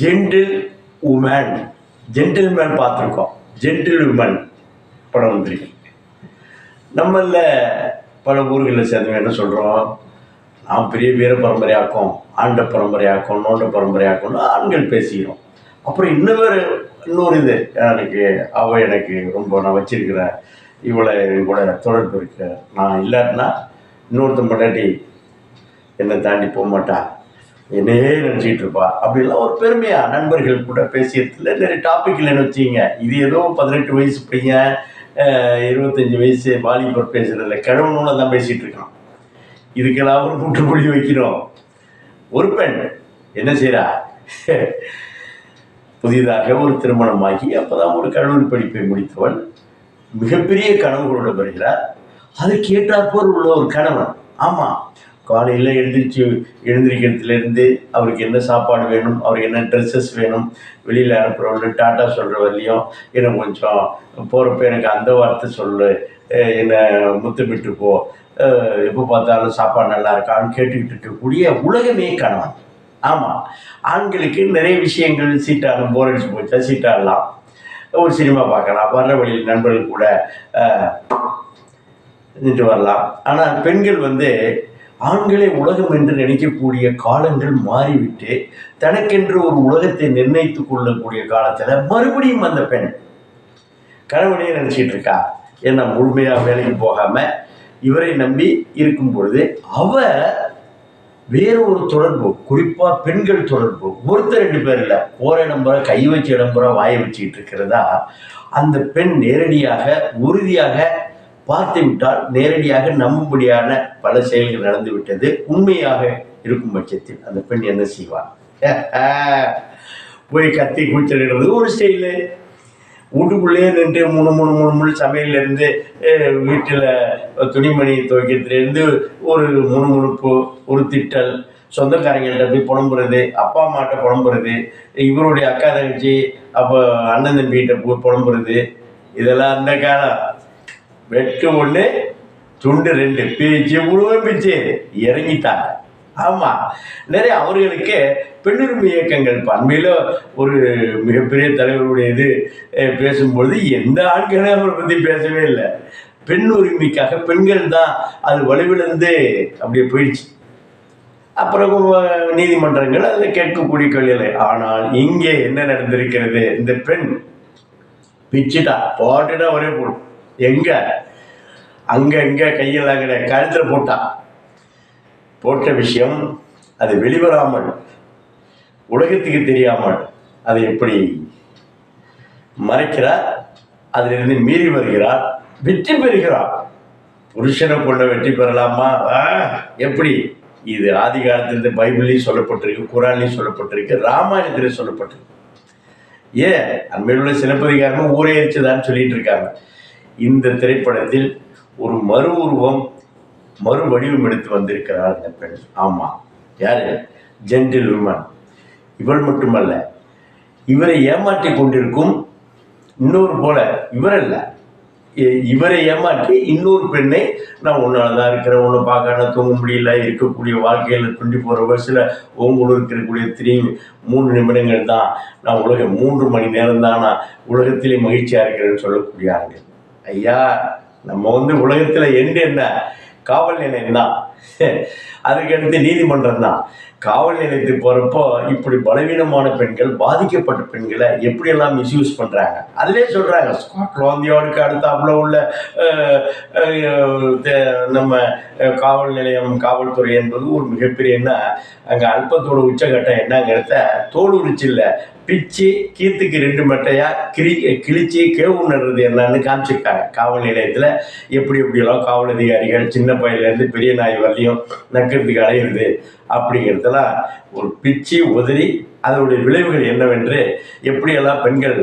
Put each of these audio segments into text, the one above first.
Gentle woman, gentleman பார்த்துருக்கோம். Gentle woman படம் வந்துருக்கு. நம்மள பல ஊர்களில் சேர்ந்தவங்க என்ன சொல்கிறோம், நான் பெரிய வீர பரம்பரையாக்கும், ஆண்ட பரம்பரையாக்கும், நோண்ட பரம்பரையாக்கும்னு ஆண்கள் பேசிக்கிறோம். அப்புறம் இன்னொரு இது எனக்கு ரொம்ப நான் வச்சிருக்கிறேன், இவ்வளோ கூட தொடர்பு இருக்கு, நான் இல்லாட்டினா இன்னொருத்தன் பொண்டாட்டி என்னை தாண்டி போக மாட்டா, என்னையே நினச்சிக்கிட்டு இருப்பா அப்படின்லாம் ஒரு பெருமையாக நண்பர்கள் கூட பேசியதில் நிறைய டாபிக் இல்லைன்னு வச்சிங்க. இது ஏதோ 18 வயசு பையன் 25 வயசு வாலிபர் பேசுகிறதில்ல, கிழவனோட தான் பேசிகிட்டு இருக்கான். இதுக்கெல்லாம் ஒரு முற்றுப்புள்ளி வைக்கிறோம். ஒரு பெண் என்ன செய்கிறா, புதிதாக ஒரு திருமணமாகி அப்போதான் ஒரு கல்லூரி படிப்பை முடித்தவள் மிகப்பெரிய கனவுகளோடு வருகிறார். அதுக்கு ஏற்றாற்போல் உள்ள ஒரு கணவன். ஆமாம், காலையில் எழுந்திரிக்கிறதுலேருந்து அவருக்கு என்ன சாப்பாடு வேணும், அவருக்கு என்ன ட்ரெஸ்ஸஸ் வேணும், வெளியில் அனுப்புகிறவங்க டாட்டா சொல்கிற வரலையும் எனக்கு கொஞ்சம் போகிறப்ப எனக்கு அந்த வார்த்தை சொல்லு, என்னை முத்தமிட்டு போ, எப்போ பார்த்தாலும் சாப்பாடு நல்லா இருக்கான்னு கேட்டுக்கிட்டு இருக்கக்கூடிய உலகமே கணவன். ஆமாம், ஆண்களுக்கு நிறைய விஷயங்கள் சீட்டாடும், போர் அடிச்சு போச்சா சீட்டாடலாம், ஒரு சினிமா பார்க்கலாம், வர்ற வழியில் நண்பர்கள் கூட நின்று வரலாம். ஆனால் பெண்கள் ஆண்களை உலகம் என்று நினைக்கக்கூடிய காலங்கள் மாறிவிட்டு தனக்கென்று ஒரு உலகத்தை நிர்ணயித்து கொள்ளக்கூடிய காலத்தில் மறுபடியும் அந்த பெண் கணவனையே நினச்சிட்டு இருக்கா. ஏன்னா முழுமையாக வேலைக்கு போகாமல் இவரை நம்பி இருக்கும் பொழுது அவ வேறு ஒரு தொடர்பு, குறிப்பாக பெண்கள் தொடர்பு, ஒருத்தர் 2 பேர் இல்லை, போகிற இடம்புற கை வச்ச இடம்புற வாயை வச்சுக்கிட்டு இருக்கிறதா அந்த பெண் நேரடியாக உறுதியாக பார்த்து விட்டால் நேரடியாக நம்பும்படியான பல செயல்கள் நடந்து விட்டது. உண்மையாக இருக்கும் பட்சத்தில் அந்த பெண் என்ன செய்வார், போய் கத்தி கூச்சலிடுறது ஒரு ஸ்டைலு, வீட்டுக்குள்ளேயே நின்று மூணு சமையலேருந்து வீட்டில் துணிமணி துவைக்கிறதுலேருந்து ஒரு முணுமுணுப்பு, ஒரு திட்டல், சொந்தக்காரங்கள்ட்ட போய் புலம்புறது, அப்பா அம்மாட்ட புலம்புறது, இவருடைய அக்கா தங்கச்சி அப்போ அண்ணன் தம்பிகிட்ட போய் புலம்புறது, இதெல்லாம் அந்த காலம். வெட்டு 1 துண்டு 2 பிச்சு முழுவதும் பிச்சு இறங்கிட்டாங்க. ஆமாம், நிறைய அவர்களுக்கு பெண்ணுரிமை இயக்கங்கள் பண்மையில் ஒரு மிகப்பெரிய தலைவருடைய இது பேசும்பொழுது எந்த ஆண்களும் அவரை பற்றி பேசவே இல்லை. பெண் உரிமைக்காக பெண்கள் தான் அது வலுவிழந்து அப்படியே போயிடுச்சு. அப்புறம் நீதிமன்றங்கள் அதில் கேட்கக்கூடிய கேள்விகளை. ஆனால் இங்கே என்ன நடந்திருக்கிறது, இந்த பெண் பிச்சுட்டா போட்டுட்டா ஒரே போடும், எங்க அங்கே கையெல்லாம் கிடையாது, கழுத்தில் போட்ட விஷயம் அது வெளிவராமல் உலகத்துக்கு தெரியாமல் அதை எப்படி மறைக்கிறார், அதிலிருந்து மீறி வருகிறார், வெற்றி பெறுகிறார். புருஷனை கொண்ட வெற்றி பெறலாமா, எப்படி? இது ஆதி காலத்திலிருந்து பைபிள்லையும் சொல்லப்பட்டிருக்கு, குரான்லையும் சொல்லப்பட்டிருக்கு, ராமாயணத்திலையும் சொல்லப்பட்டிருக்கு. ஏன் அண்மையில் உள்ள சிலப்பதிகாரமும் ஊரே எரிச்சுதான்னு சொல்லிட்டு இருக்காங்க. இந்த திரைப்படத்தில் ஒரு மறு வடிவம் எடுத்து வந்திருக்கிறார் அந்த பெண். ஆமாம், யாரு? Gentle woman. இவள் மட்டுமல்ல, இவரை ஏமாற்றி கொண்டிருக்கும் இன்னொரு போல இவரை ஏமாற்றி இன்னொரு பெண்ணை, நான் உன்னால தான் இருக்கிறேன், உன்னை பார்க்க தூங்க முடியல, இருக்கக்கூடிய வாழ்க்கையில் 24 வயசில் உங்களுக்கு இருக்கக்கூடிய 3 நிமிடங்கள் தான் நான் 3 மணி நேரம் தான் நான் உலகத்திலே மகிழ்ச்சியாக இருக்கிறேன்னு சொல்லக்கூடிய ஆண்கள். ஐயா, நம்ம உலகத்தில் என்ன காவல் நிலையம் தான், அதுக்கடுத்து நீதிமன்றம் தான். காவல் நிலையத்துக்கு போகிறப்போ இப்படி பலவீனமான பெண்கள், பாதிக்கப்பட்ட பெண்களை எப்படியெல்லாம் மிஸ்யூஸ் பண்ணுறாங்க. அதிலே சொல்கிறாங்க, ஸ்காட்லாந்தியாவுக்கு அடுத்தாப்புல உள்ள நம்ம காவல் நிலையம், காவல்துறை என்பது ஒரு மிகப்பெரிய என்ன, அங்கே அல்பத்தோட உச்சகட்டம் என்னங்கிறத தோல் உரிச்சில்ல பிச்சு கீர்த்துக்கு 2 மட்டையா கிழிச்சு கேவு நடுறது என்னன்னு காமிச்சிருக்காங்க. காவல் நிலையத்தில் எப்படியெல்லாம் காவல் அதிகாரிகள் சின்ன பையிலேருந்து பெரிய நாய் வரலையும் நக்கிறதுக்கு அலையிறது அப்படிங்கிறதெல்லாம் ஒரு பிச்சு உதறி அதனுடைய விளைவுகள் என்னவென்று எப்படியெல்லாம் பெண்கள்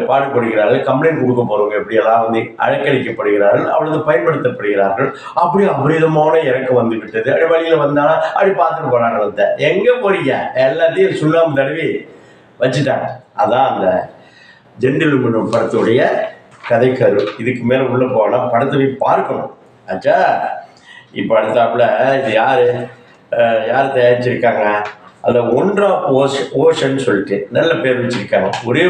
பாடுபடுகிறார்கள், கம்ப்ளைண்ட் கொடுக்க போகிறவங்க எப்படியெல்லாம் அழைக்கழிக்கப்படுகிறார்கள், அவ்வளவு பயன்படுத்தப்படுகிறார்கள். அப்படி அபரிதமான இறக்கம் வந்து விட்டது. அப்படி வழியில் வந்தாலும் அப்படி பார்த்துட்டு போனான்னு வந்தேன். எங்கே போறீங்க, எல்லாத்தையும் சுண்ணாம்பு தடவி வச்சுட்டாங்க. அதான் அந்த ஜென்டில் உமன் படத்துடைய கதைக்கரு. இதுக்கு மேலே உள்ளே போகலாம், படத்தை போய் பார்க்கணும். ஆச்சா, இப்போ அடுத்தாப்புல இது யார் தயாரிச்சிருக்காங்க, அந்த ஒன்றா ஓஷன் சொல்லிட்டு நல்ல பேர் வச்சிருக்காங்க. ஒரே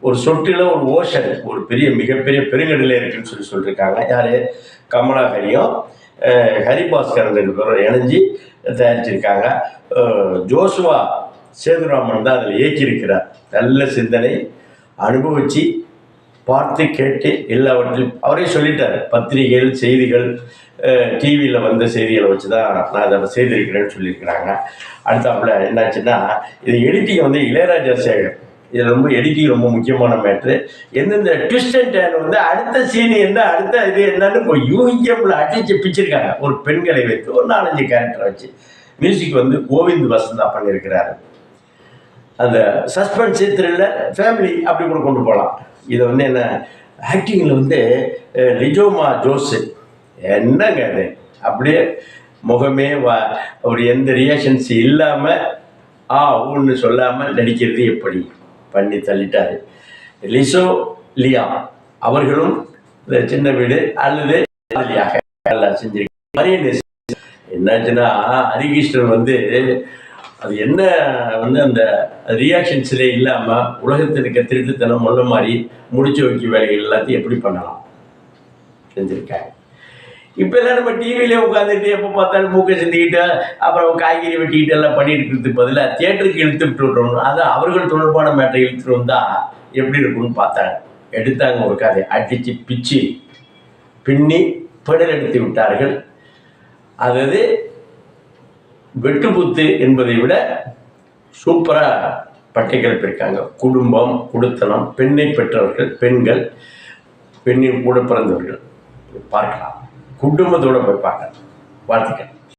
ஒரு சொட்டில் ஒரு ஓஷன், ஒரு பெரிய மிகப்பெரிய பெருங்கடலே இருக்குன்னு சொல்லியிருக்காங்க. யார்? கமலாஹரியும் ஹரிபாஸ்கரன் 2 பேரும் இணைஞ்சி தயாரிச்சிருக்காங்க. ஜோசுவா சேதுராமன் தான் அதில் இயக்கியிருக்கிறார். நல்ல சிந்தனை, அனுபவித்து பார்த்து கேட்டு எல்லாவற்றிலும் அவரே சொல்லிட்டார். பத்திரிகைகள், செய்திகள், டிவியில் வந்த செய்திகளை வச்சு தான் நான் அதை செய்திருக்கிறேன்னு சொல்லியிருக்கிறாங்க. அடுத்தாப்புல என்னாச்சுன்னா, இது எடிட்டிங் வந்து இளையராஜா சேகர். இதில் ரொம்ப எடிட்டிங் ரொம்ப முக்கியமான மேட்ரு. எந்தெந்த ட்விஸ்ட் அண்ட் டர்ன் வந்து அடுத்த சீன் என்ன, அடுத்த இது என்னன்னு இப்போ யூஹிஎம்ல அடிச்சு பிச்சிருக்காங்க. ஒரு பெண்களை வைத்து ஒரு 4-5 கேரக்டரை வச்சு. மியூசிக் வந்து கோவிந்த் வசந்தா பண்ணியிருக்கிறாரு. அந்த சஸ்பென்ஸு, த்ரில்லர், ஃபேமிலி அப்படி கூட கொண்டு போகலாம். இதை வந்து என்ன ஆக்டிங்கில் வந்து லிஜோமா ஜோஸு என்னங்க அது, அப்படியே முகமே ஒரு எந்த ரியாக்ஷன்ஸ் இல்லாமல் ஒன்று சொல்லாமல் நடிக்கிறது எப்படி பண்ணி தள்ளிட்டார். லியா அவர்களும் இந்த சின்ன வீடு அல்லது நல்லா செஞ்சிருக்க. என்னாச்சுன்னா ஹரிகிருஷ்ணன் வந்து அது என்ன வந்து அந்த ரியாக்ஷன்ஸில் இல்லாமல் உலகத்தில் இருக்க திருட்டுத்தனம் முள்ள மாதிரி முடிச்சு வைக்க வேலைகள் எல்லாத்தையும் எப்படி பண்ணலாம் செஞ்சுருக்காங்க. இப்போ எல்லாம் நம்ம டிவியிலே உட்காந்துட்டு எப்போ பார்த்தாலும் மூக்கை சிந்திக்கிட்டு அப்புறம் காய்கறி வெட்டிக்கிட்டு எல்லாம் பண்ணிட்டு இருக்கிறதுக்கு பதிலாக தியேட்டருக்கு இழுத்து விட்டுறோம். அதான் அவர்கள் தொடர்பான மேட்டரை இழுத்துட்டு வந்தால் எப்படி இருக்குன்னு பார்த்தாங்க. எடுத்தாங்க ஒரு கதை, அடித்து பிச்சு பின்னி பெடல் எடுத்து விட்டார்கள். அதாவது வெட்டுப்புத்து என்பதை விட சூப்பராக பட்டை கிளப்பியிருக்காங்க. குடும்பம், குடுத்தனம், பெண்ணை பெற்றவர்கள், பெண்கள், பெண்ணின் கூட பிறந்தவர்கள் பார்க்கலாம். குடும்பத்தோடு போய் பார்க்கலாம். வாழ்த்துக்கள்.